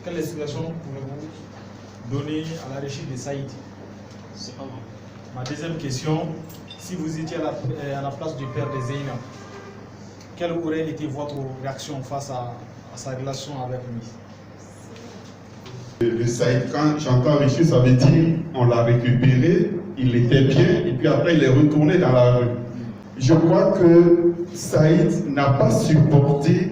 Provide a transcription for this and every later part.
quelle explication pouvez-vous donner à la réussite de Saïd? C'est pas bon. Ma deuxième question, si vous étiez à la place du père de Zeina, quelle aurait été votre réaction face à sa relation avec lui? Le Saïd, quand j'entends Richie, ça veut dire on l'a récupéré, il était bien, et puis après il est retourné dans la rue. Je crois que Saïd n'a pas supporté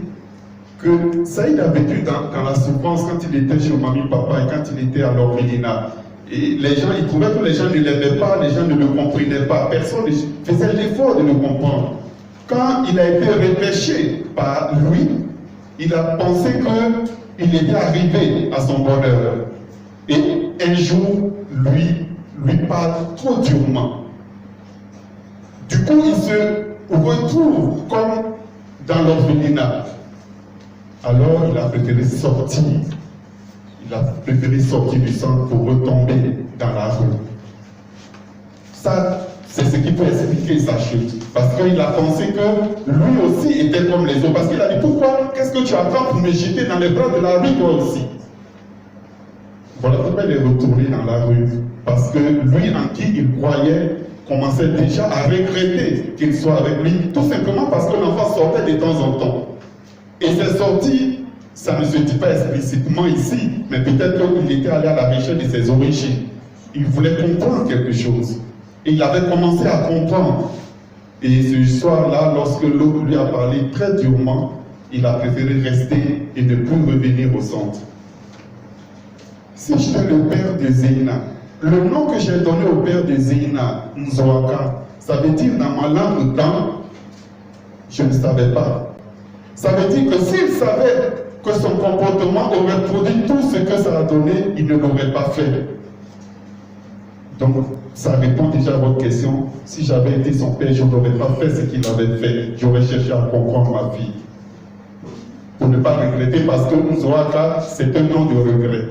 que Saïd a vécu dans la souffrance quand il était chez Mamie Papa et quand il était à l'orphelinat. Et les gens, ils trouvaient que les gens ne l'aimaient pas, les gens ne le comprenaient pas. Personne ne faisait l'effort de le comprendre. Quand il a été repêché par lui, il a pensé qu'il était arrivé à son bonheur. Et un jour, lui parle trop durement. Du coup, il se retrouve comme dans l'orphelinat. Alors, il a préféré sortir. Il a préféré sortir du centre pour retomber dans la rue. Ça, c'est ce qui peut expliquer sa chute. Parce qu'il a pensé que lui aussi était comme les autres. Parce qu'il a dit, pourquoi? Qu'est-ce que tu attends pour me jeter dans les bras de la rue, toi aussi? Voilà pourquoi il est retourné dans la rue. Parce que lui, en qui il croyait, commençait déjà à regretter qu'il soit avec lui. Tout simplement parce que l'enfant sortait de temps en temps. Et ses sorties, ça ne se dit pas explicitement ici, mais peut-être qu'il était allé à la recherche de ses origines. Il voulait comprendre quelque chose. Et il avait commencé à comprendre. Et ce soir-là, lorsque l'autre lui a parlé très durement, il a préféré rester et ne plus revenir au centre. Si j'étais le père de Zeina, le nom que j'ai donné au père de Zeina, Nzoaka, ça veut dire dans ma langue dans, je ne savais pas. Ça veut dire que s'il savait que son comportement aurait produit tout ce que ça a donné, il ne l'aurait pas fait. Donc, ça répond déjà à votre question. Si j'avais été son père, je n'aurais pas fait ce qu'il avait fait. J'aurais cherché à comprendre ma fille. Pour ne pas regretter, parce que Nzoaka, c'est un nom de regret.